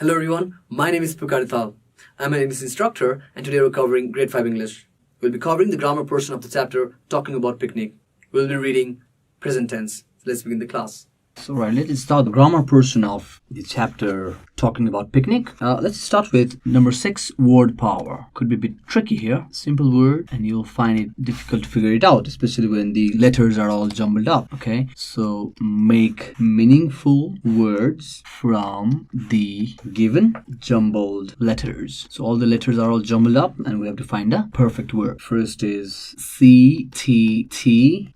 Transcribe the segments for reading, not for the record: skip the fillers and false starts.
Hello everyone, my name is Pukar Dhital. I'm an English instructor and today we're covering Grade 5 English. We'll be covering the grammar portion of the chapter talking about picnic. We'll be reading present tense. Let's begin the class. So let's start the grammar portion of the chapter talking about picnic. Let's start with number 6, word power. Could be a bit tricky here. Simple word and you'll find it difficult to figure it out, especially when the letters are all jumbled up. Okay, so make meaningful words from the given jumbled letters. So all the letters are all jumbled up and we have to find a perfect word. First is CTTIRIST.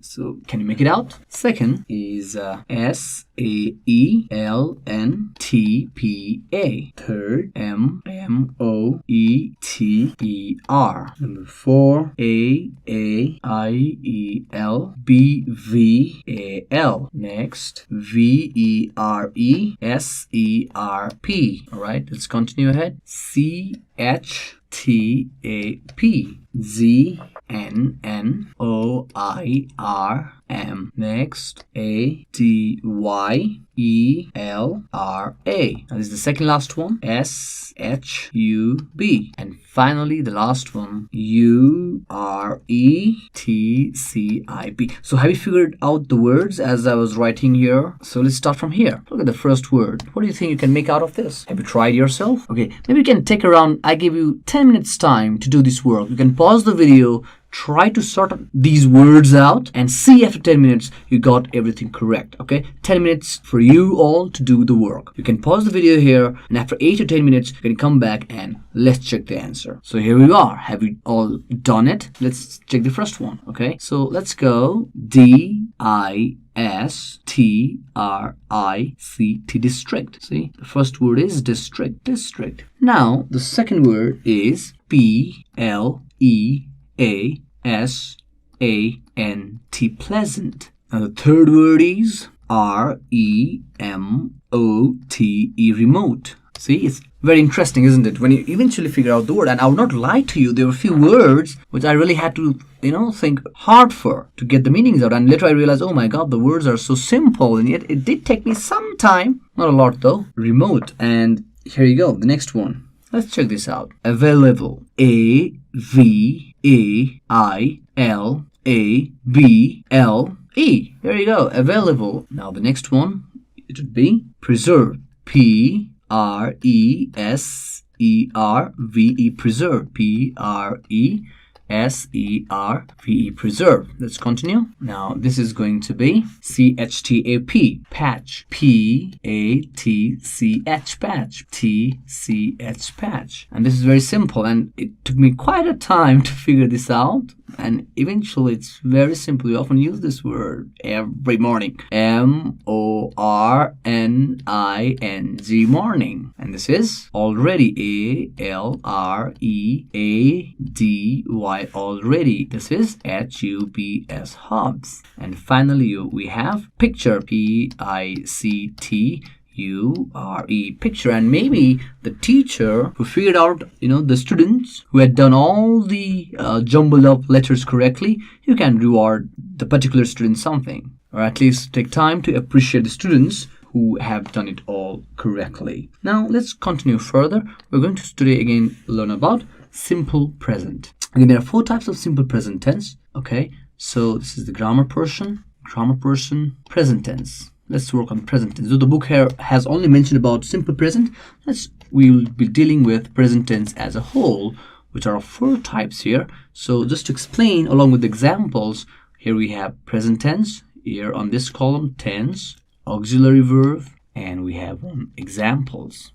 So can you make it out? Second is SAELNTPA. Third, MMOETER. Number 4, AAIELBVAL. Next, VERESERP. Alright, let's continue ahead. CHTAP. ZNNOIRM. Next, ADYELRA. Now this is the second last one. SHUB. And finally the last one, URETCIB. So have you figured out the words as I was writing here? So let's start from here. Look at the first word. What do you think you can make out of this? Have you tried yourself? Okay, maybe you can take around, I give you 10 minutes time to do this work. You can pause the video, try to sort these words out and see after 10 minutes you got everything correct. Okay, 10 minutes for you all to do the work. You can pause the video here and after 8 to 10 minutes you can come back and let's check the answer. So here we are. Have you all done it? Let's check the first one. Okay, so let's go. DISTRICT, district. See, the first word is district. Now the second word is PLEASANT, pleasant. Now the third word is REMOTE, remote. See, it's very interesting, isn't it? When you eventually figure out the word, and I will not lie to you, there were a few words which I really had to, think hard for to get the meanings out. And later I realized, oh my God, the words are so simple, and yet it did take me some time. Not a lot though. Remote. And here you go, the next one. Let's check this out. Available. AVAILABLE. There you go. Available. Now the next one, it would be preserve. PRESERVE. Preserve. PRESERVE. Preserve. Let's continue. Now this is going to be CHTAP. Patch. PATCH. Patch. TCH. Patch. And this is very simple and it took me quite a time to figure this out. And eventually it's very simple. We often use this word every morning. MORNING. Morning. And this is already. ALREADY. Already. This is HUBS. Hubs. And finally we have picture. PICTURE. Picture. And maybe the teacher who figured out the students who had done all the jumbled up letters correctly, you can reward the particular student something, or at least take time to appreciate the students who have done it all correctly. Now let's continue further. We're going to today again learn about simple present. Again, there are 4 types of simple present tense. Okay, so this is the grammar portion, present tense. Let's work on present tense. So the book here has only mentioned about simple present. We will be dealing with present tense as a whole, which are 4 types here. So just to explain along with examples, here we have present tense. Here on this column, tense, auxiliary verb, and we have examples.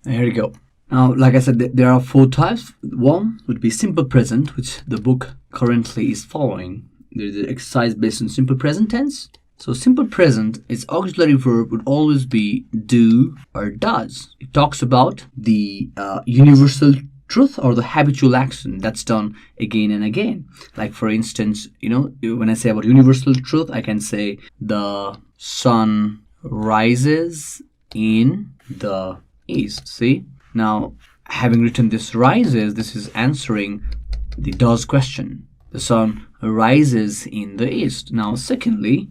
There you go. Now, like I said, there are 4 types. One would be simple present, which the book currently is following. There's an exercise based on simple present tense. So simple present, its auxiliary verb would always be do or does. It talks about the universal truth or the habitual action that's done again and again. Like for instance, when I say about universal truth, I can say the sun rises in the east. See? Now, having written this rises, this is answering the does question. The sun rises in the east. Now, secondly,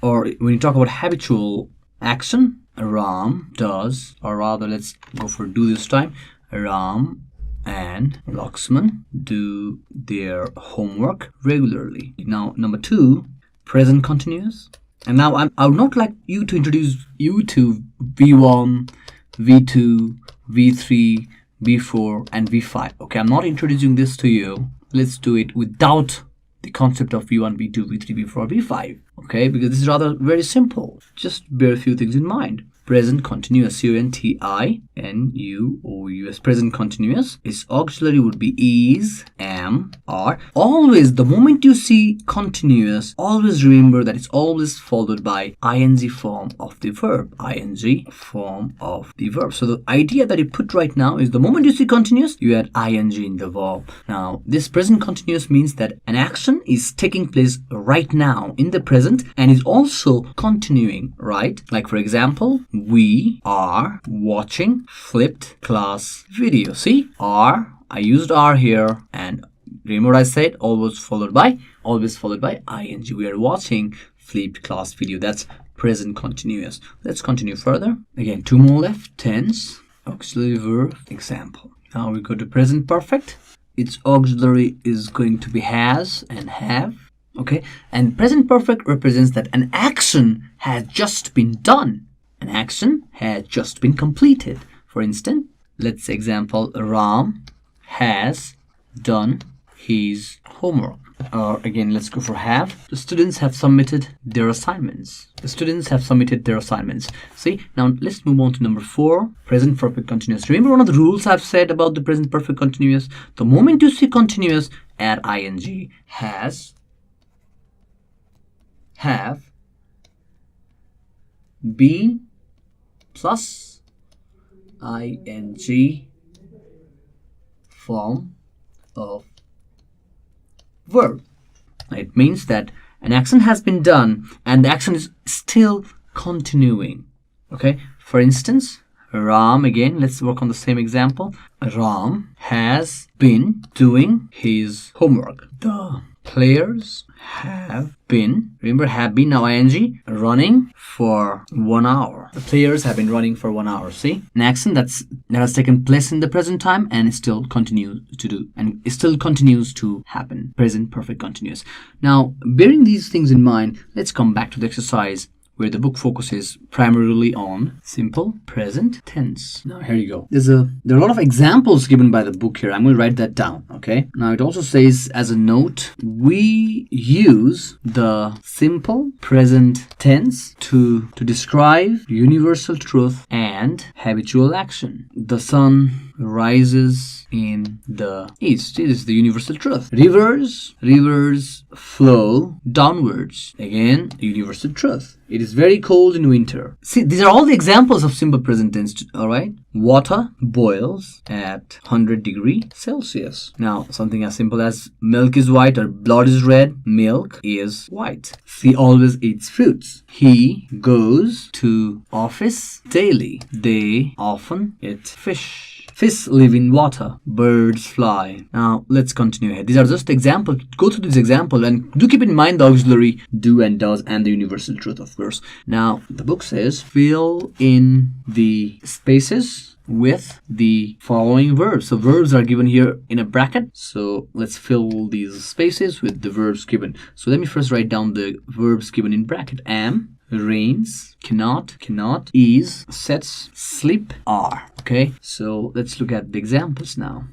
or when you talk about habitual action, Ram does, or rather, let's go for do this time. Ram and Lakshman do their homework regularly. Now, number 2, present continuous. And now I would not like you to introduce you to V1, V2, V3, V4, and V5. Okay, I'm not introducing this to you. Let's do it without the concept of V1, V2, V3, V4, V5. Okay, because this is rather very simple. Just bear a few things in mind. Present continuous, C-O-N-T-I-N-U-O-U-S. Present continuous. Its auxiliary would be is, am, are. Always, the moment you see continuous, always remember that it's always followed by ing form of the verb. ing form of the verb. So the idea that you put right now is the moment you see continuous, you add ing in the verb. Now, this present continuous means that an action is taking place right now in the present and is also continuing, right? Like, for example, we are watching flipped class video. See, are, I used are here, and remember I said always followed by ing. We are watching flipped class video. That's present continuous. Let's continue further. Again, 2 more left. Tense, auxiliary verb, example. Now we go to present perfect. Its auxiliary is going to be has and have. Okay, and present perfect represents that an action has just been done. An action had just been completed. For instance, let's say example, Ram has done his homework. Or again, let's go for have. The students have submitted their assignments. See, now let's move on to number 4, present perfect continuous. Remember one of the rules I've said about the present perfect continuous? The moment you see continuous, add ing. Has, have, been, plus ing form of verb. It means that an action has been done and the action is still continuing. Okay, for instance, Ram, again, let's work on the same example. Ram has been doing his homework. The players have been, remember have been, now ing, running for 1 hour. The players have been running for 1 hour. See, an action that has taken place in the present time and it still continues to happen. Present perfect continuous. Now, bearing these things in mind, let's come back to the exercise where the book focuses primarily on simple present tense. Now, here you go. There are a lot of examples given by the book here. I'm going to write that down, okay? Now, it also says as a note, we use the simple present tense to describe universal truth and habitual action. The sun rises in the east. It is the universal truth. Rivers flow downwards. Again, universal truth. It is very cold in winter. See, these are all the examples of simple present tense, all right? Water boils at 100 degrees Celsius. Now, something as simple as milk is white or blood is red. Milk is white. He always eats fruits. He goes to office daily. They often eat fish. Fish live in water. Birds fly. Now, let's continue here. These are just examples. Go through this example and do keep in mind the auxiliary do and does and the universal truth, of course. Now, the book says fill in the spaces with the following verbs. So verbs are given here in a bracket. So let's fill these spaces with the verbs given. So let me first write down the verbs given in bracket. Am, rains, cannot, is, sets, sleep, are. Okay, so let's look at the examples now.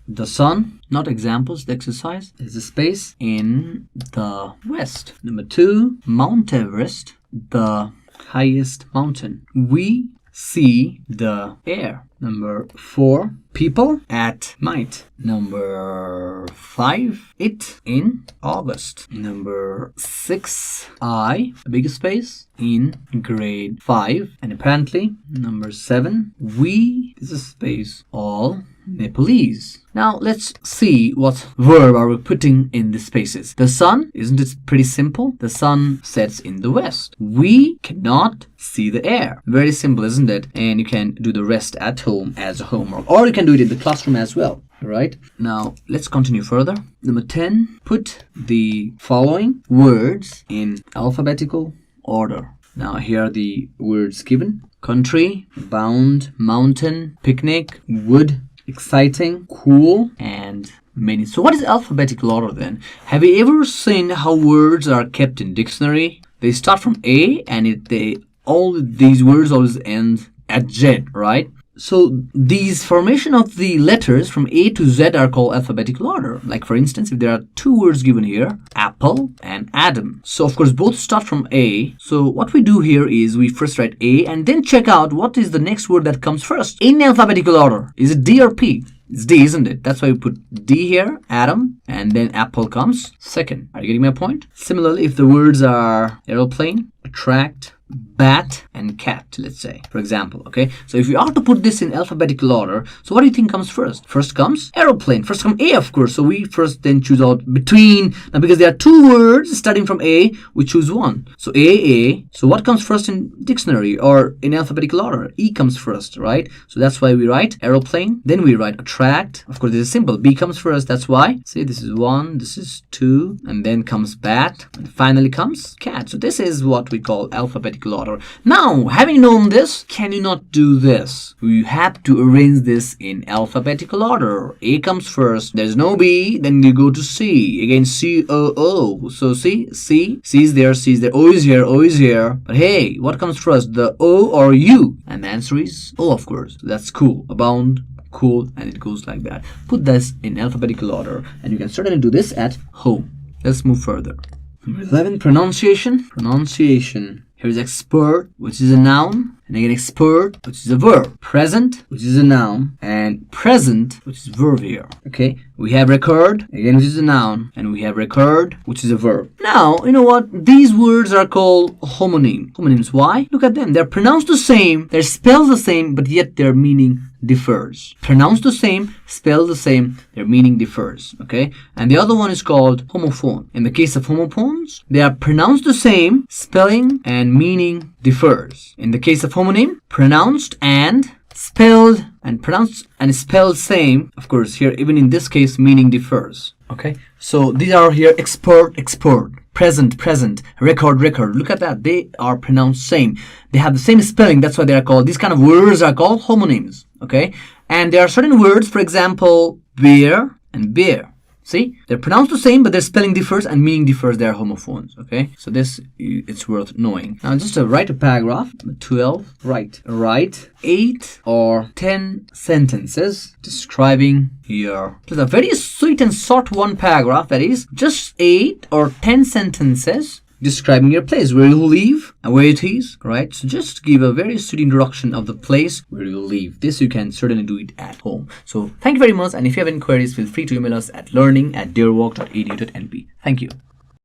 The sun, not examples, the exercise. There's a space in the west. Number 2, Mount Everest, the highest mountain. We see the air. Number 4, people at night. Number 5, it in August. Number 6, I, a big space, in grade 5. And apparently, number 7, we, this is space, all Nepalese. Now let's see what verb are we putting in the spaces. The sun, isn't it pretty simple? The sun sets in the west. We cannot see the air. Very simple, isn't it? And you can do the rest at home as a homework, or you can do it in the classroom as well. Right? Now let's continue further. Number 10, put the following words in alphabetical order. Now here are the words given. Country, bound, mountain, picnic, wood, exciting, cool, and many. So what is alphabetical order then? Have you ever seen how words are kept in dictionary? They start from A and all these words always end at Z, right? So these formation of the letters from A to Z are called alphabetical order. Like for instance, if there are two words given here, apple and Adam. So of course both start from A. So what we do here is we first write A and then check out what is the next word that comes first in alphabetical order. Is it D or P? It's D, isn't it? That's why we put D here, Adam, and then apple comes second. Are you getting my point? Similarly, if the words are aeroplane, attract, bat, and cat, let's say, for example, okay? So if you are to put this in alphabetical order, so what do you think comes first? First comes aeroplane. First comes A, of course. So we first then choose out between. Now, because there are two words starting from A, we choose one. So A. So what comes first in dictionary or in alphabetical order? E comes first, right? So that's why we write aeroplane. Then we write attract. Of course, this is simple. B comes first. That's why. See, this is 1, this is 2, and then comes bat, and finally comes cat. So this is what we call alphabetical order. Now, having known this, can you not do this? You have to arrange this in alphabetical order. A comes first. There's no B. Then you go to C. Again, C, O, O. So see, C is there, C is there. O is here, O is here. But hey, what comes first? The O or U? And the answer is O, of course. That's cool. Abound, cool, and it goes like that. Put this in alphabetical order, and you can certainly do this at home. Let's move further. Number 11, pronunciation. Pronunciation. Here's expert, which is a noun, and again expert, which is a verb. Present, which is a noun, and present, which is verb here. Okay, we have record, again, which is a noun, and we have record, which is a verb. Now, you know what? These words are called homonym. Homonyms, why? Look at them. They're pronounced the same, they're spelled the same, but yet their meaning differs. Pronounced the same, spelled the same, their meaning differs. Okay, and the other one is called homophone. In the case of homophones, they are pronounced the same, spelling and meaning differs. In the case of homonym, pronounced and spelled and pronounced and spelled same. Of course, here even in this case, meaning differs. Okay, so these are here expert, present, record. Look at that. They are pronounced same. They have the same spelling. That's why they are called, these kind of words are called homonyms. Okay, and there are certain words, for example, bear and bear. See, they're pronounced the same, but their spelling differs and meaning differs. They are homophones. Okay, so this, it's worth knowing. Now, just to write a paragraph. 12. Write 8 or 10 sentences describing your. It's a very sweet and short one paragraph. That is just 8 or 10 sentences describing your place, where you live and where it is, right? So just give a very sweet introduction of the place where you live. This you can certainly do it at home. So thank you very much, and if you have any queries, feel free to email us at learning@deerwalk.edu.np. Thank you.